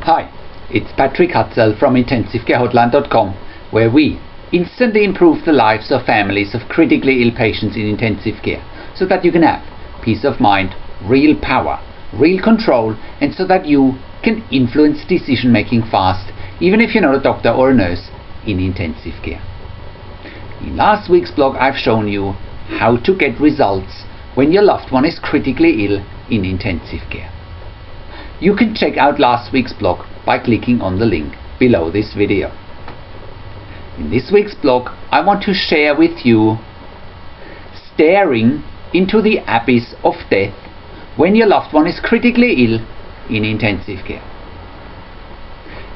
Hi, it's Patrick Hutzel from IntensiveCareHotline.com, where we instantly improve the lives of families of critically ill patients in intensive care, so that you can have peace of mind, real power, real control, and so that you can influence decision making fast, even if you're not a doctor or a nurse in intensive care. In last week's blog, I've shown you how to get results when your loved one is critically ill in intensive care. You can check out last week's blog by clicking on the link below this video. In this week's blog, I want to share with you staring into the abyss of death when your loved one is critically ill in intensive care.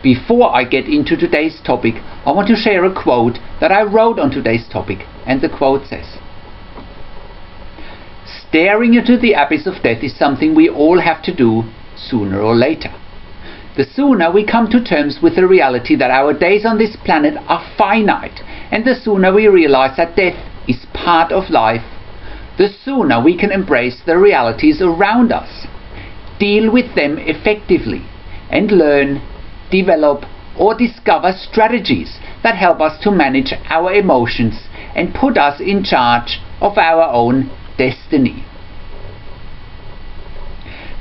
Before I get into today's topic, I want to share a quote that I wrote on today's topic, and the quote says, "Staring into the abyss of death is something we all have to do sooner or later. The sooner we come to terms with the reality that our days on this planet are finite, and the sooner we realize that death is part of life, the sooner we can embrace the realities around us, deal with them effectively, and learn, develop, or discover strategies that help us to manage our emotions and put us in charge of our own destiny."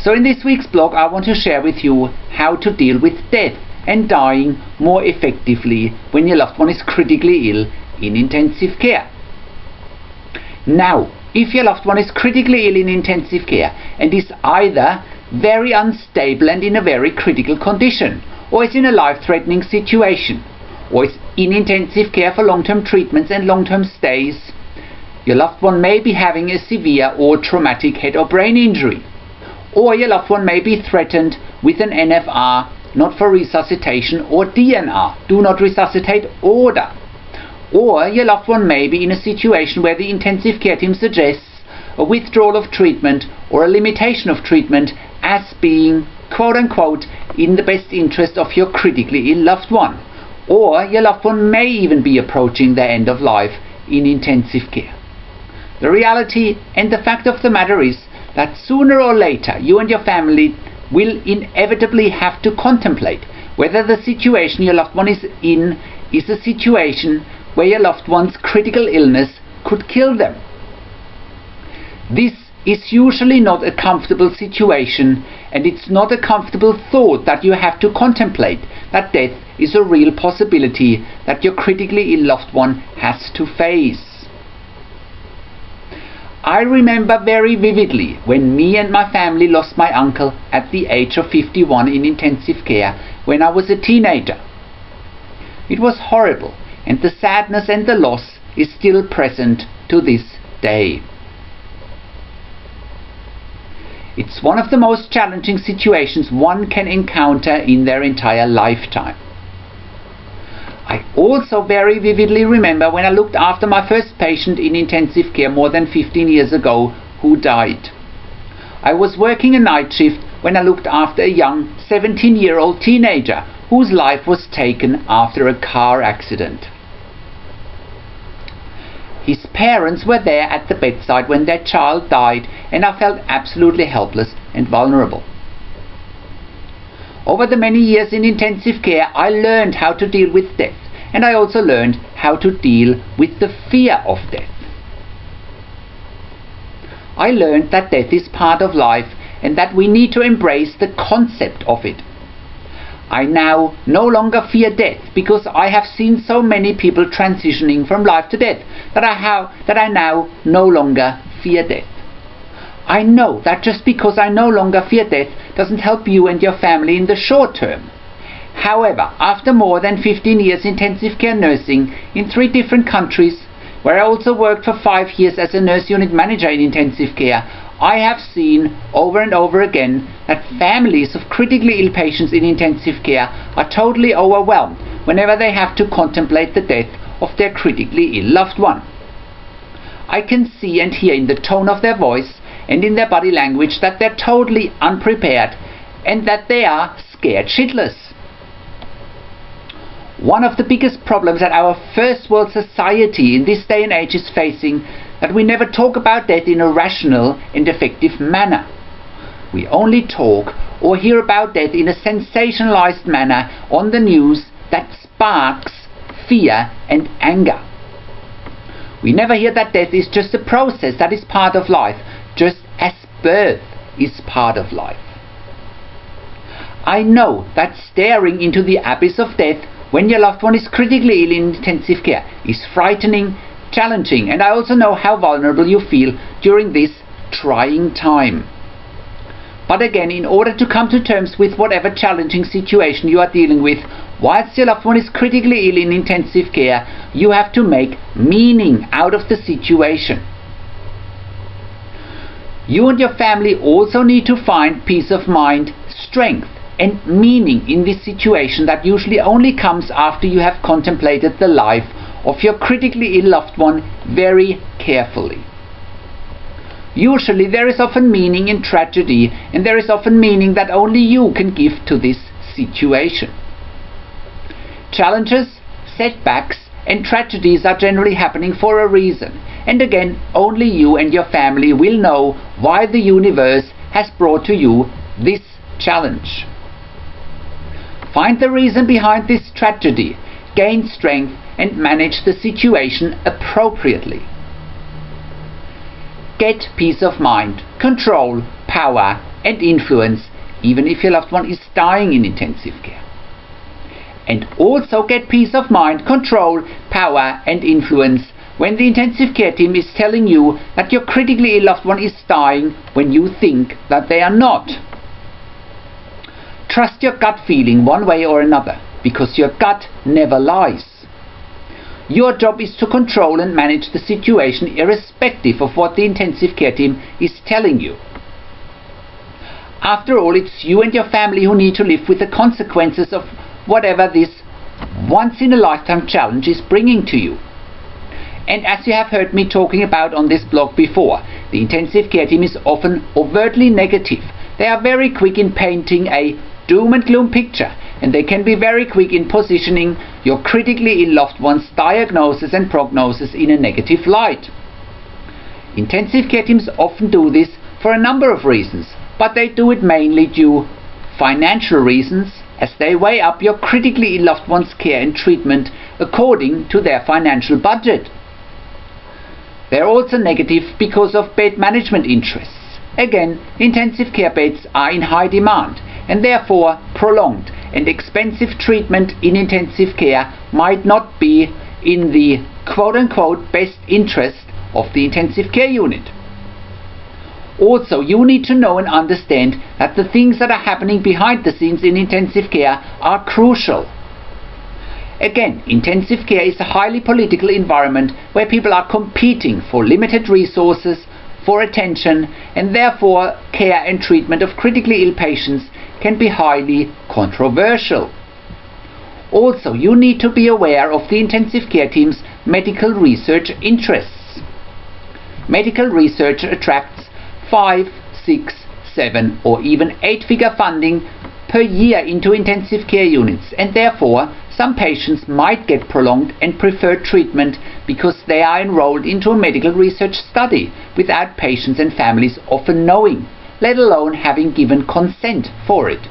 So in this week's blog, I want to share with you how to deal with death and dying more effectively when your loved one is critically ill in intensive care. Now, if your loved one is critically ill in intensive care and is either very unstable and in a very critical condition, or is in a life-threatening situation, or is in intensive care for long-term treatments and long-term stays, your loved one may be having a severe or traumatic head or brain injury, or your loved one may be threatened with an NFR, not for resuscitation, or DNR, do not resuscitate order, or your loved one may be in a situation where the intensive care team suggests a withdrawal of treatment or a limitation of treatment as being quote-unquote in the best interest of your critically ill loved one, or your loved one may even be approaching their end of life in intensive care. The reality and the fact of the matter is that sooner or later you and your family will inevitably have to contemplate whether the situation your loved one is in is a situation where your loved one's critical illness could kill them. This is usually not a comfortable situation, and it's not a comfortable thought that you have to contemplate that death is a real possibility that your critically ill loved one has to face. I remember very vividly when me and my family lost my uncle at the age of 51 in intensive care when I was a teenager. It was horrible, and the sadness and the loss is still present to this day. It's one of the most challenging situations one can encounter in their entire lifetime. I also very vividly remember when I looked after my first patient in intensive care more than 15 years ago who died. I was working a night shift when I looked after a young 17-year-old teenager whose life was taken after a car accident. His parents were there at the bedside when their child died, and I felt absolutely helpless and vulnerable. Over the many years in intensive care, I learned how to deal with death, and I also learned how to deal with the fear of death. I learned that death is part of life and that we need to embrace the concept of it. I now no longer fear death because I have seen so many people transitioning from life to death that I now no longer fear death. I know that just because I no longer fear death doesn't help you and your family in the short term. However, after more than 15 years intensive care nursing in 3 different countries, where I also worked for 5 years as a nurse unit manager in intensive care, I have seen over and over again that families of critically ill patients in intensive care are totally overwhelmed whenever they have to contemplate the death of their critically ill loved one. I can see and hear in the tone of their voice and in their body language that they're totally unprepared and that they are scared shitless. One of the biggest problems that our first world society in this day and age is facing, that we never talk about death in a rational and effective manner. We only talk or hear about death in a sensationalized manner on the news that sparks fear and anger. We never hear that death is just a process that is part of life, just as birth is part of life. I know that staring into the abyss of death when your loved one is critically ill in intensive care is frightening, challenging, and I also know how vulnerable you feel during this trying time. But again, in order to come to terms with whatever challenging situation you are dealing with, whilst your loved one is critically ill in intensive care, you have to make meaning out of the situation. You and your family also need to find peace of mind, strength, and meaning in this situation that usually only comes after you have contemplated the life of your critically ill loved one very carefully. Usually there is often meaning in tragedy, and there is often meaning that only you can give to this situation. Challenges, setbacks, and tragedies are generally happening for a reason, and again, only you and your family will know why the universe has brought to you this challenge. Find the reason behind this tragedy, gain strength, and manage the situation appropriately. Get peace of mind, control, power, and influence, even if your loved one is dying in intensive care. And also get peace of mind, control, power, and influence when the intensive care team is telling you that your critically ill loved one is dying when you think that they are not. Trust your gut feeling one way or another, because your gut never lies. Your job is to control and manage the situation irrespective of what the intensive care team is telling you. After all, it's you and your family who need to live with the consequences of whatever this once-in-a-lifetime challenge is bringing to you. And as you have heard me talking about on this blog before, the intensive care team is often overtly negative. They are very quick in painting a doom and gloom picture, and they can be very quick in positioning your critically ill loved one's diagnosis and prognosis in a negative light. Intensive care teams often do this for a number of reasons, but they do it mainly due financial reasons, as they weigh up your critically ill loved one's care and treatment according to their financial budget. They are also negative because of bed management interests. Again, intensive care beds are in high demand, and therefore prolonged and expensive treatment in intensive care might not be in the quote-unquote best interest of the intensive care unit. Also, you need to know and understand that the things that are happening behind the scenes in intensive care are crucial. Again, intensive care is a highly political environment where people are competing for limited resources, for attention, and therefore care and treatment of critically ill patients can be highly controversial. Also, you need to be aware of the intensive care team's medical research interests. Medical research attracts 5, 6, 7 or even 8-figure funding per year into intensive care units, and therefore some patients might get prolonged and preferred treatment because they are enrolled into a medical research study without patients and families often knowing, let alone having given consent for it.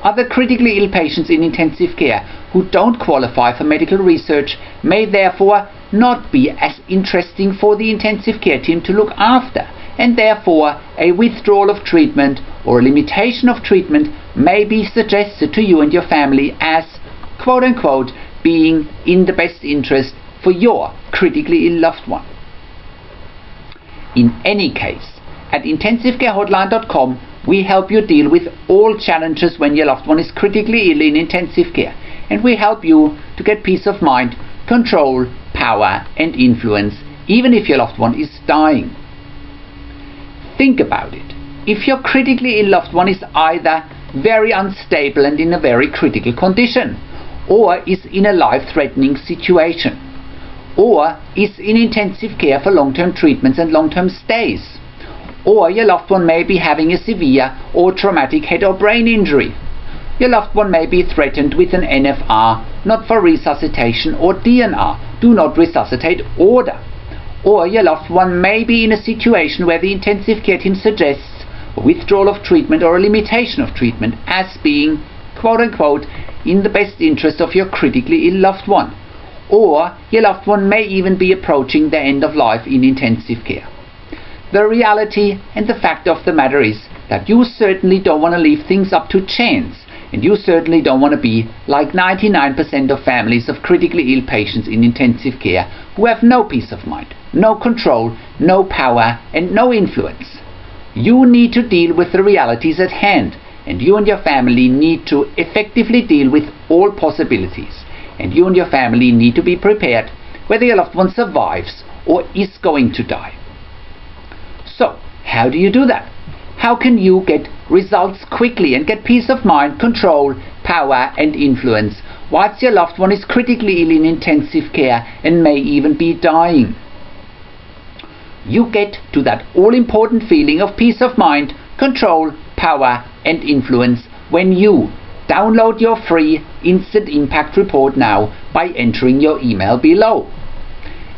Other critically ill patients in intensive care who don't qualify for medical research may therefore not be as interesting for the intensive care team to look after, and therefore a withdrawal of treatment or a limitation of treatment may be suggested to you and your family as quote-unquote being in the best interest for your critically ill loved one. In any case, at intensivecarehotline.com we help you deal with all challenges when your loved one is critically ill in intensive care, and we help you to get peace of mind, control, power and influence even if your loved one is dying. Think about it. If your critically ill loved one is either very unstable and in a very critical condition, or is in a life-threatening situation, or is in intensive care for long-term treatments and long-term stays, or your loved one may be having a severe or traumatic head or brain injury, your loved one may be threatened with an NFR, not for resuscitation, or DNR, do not resuscitate order, or your loved one may be in a situation where the intensive care team suggests a withdrawal of treatment or a limitation of treatment as being, quote unquote, in the best interest of your critically ill loved one, or your loved one may even be approaching the end of life in intensive care. The reality and the fact of the matter is that you certainly don't want to leave things up to chance, and you certainly don't want to be like 99% of families of critically ill patients in intensive care who have no peace of mind, no control, no power, and no influence. You need to deal with the realities at hand, and you and your family need to effectively deal with all possibilities, and you and your family need to be prepared whether your loved one survives or is going to die. So, how do you do that? How can you get results quickly and get peace of mind, control, power, and influence whilst your loved one is critically ill in intensive care and may even be dying? You get to that all-important feeling of peace of mind, control, power, and influence when you download your free Instant Impact Report now by entering your email below.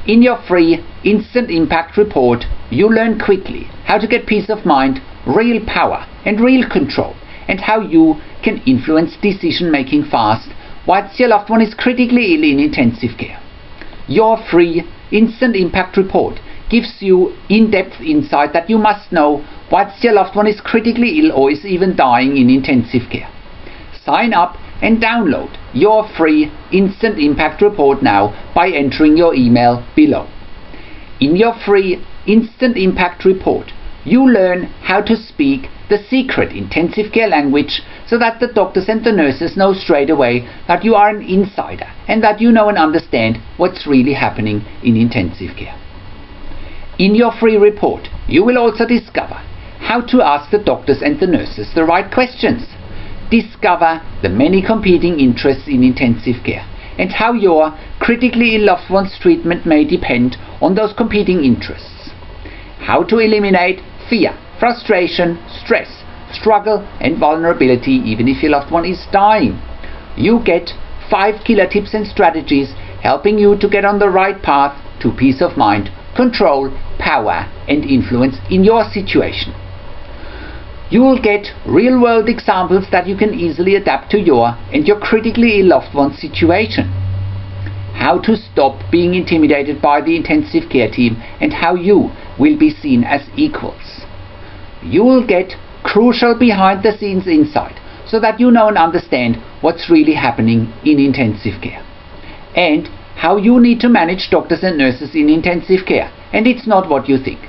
In your free Instant Impact Report, you learn quickly how to get peace of mind, real power, and real control, and how you can influence decision making fast whilst your loved one is critically ill in intensive care. Your free Instant Impact Report gives you in-depth insight that you must know whilst your loved one is critically ill or is even dying in intensive care. Sign up and download your free Instant Impact Report now by entering your email below. In your free Instant Impact Report, you learn how to speak the secret intensive care language so that the doctors and the nurses know straight away that you are an insider and that you know and understand what's really happening in intensive care. In your free report, you will also discover how to ask the doctors and the nurses the right questions, discover the many competing interests in intensive care, and how your critically ill loved one's treatment may depend on those competing interests, how to eliminate fear, frustration, stress, struggle, and vulnerability even if your loved one is dying. You get 5 killer tips and strategies helping you to get on the right path to peace of mind, control, power, and influence in your situation. You will get real-world examples that you can easily adapt to your and your critically ill loved one's situation. How to stop being intimidated by the intensive care team and how you will be seen as equals. You will get crucial behind-the-scenes insight so that you know and understand what's really happening in intensive care, and how you need to manage doctors and nurses in intensive care, and it's not what you think.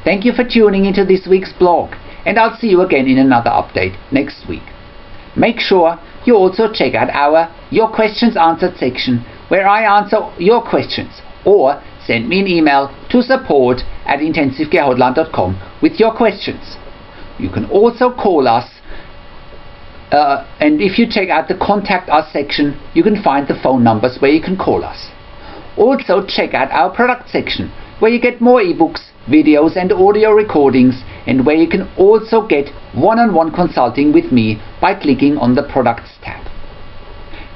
Thank you for tuning into this week's blog, and I'll see you again in another update next week. Make sure you also check out our Your Questions Answered section, where I answer your questions, or send me an email to support@intensivecarehotline.com with your questions. You can also call us, and if you check out the Contact Us section, you can find the phone numbers where you can call us. Also check out our product section, where you get more ebooks, videos, and audio recordings, and where you can also get one-on-one consulting with me by clicking on the Products tab.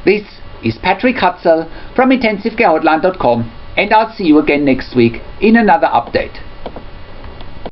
This is Patrick Hutzel from intensivecarehotline.com, and I'll see you again next week in another update.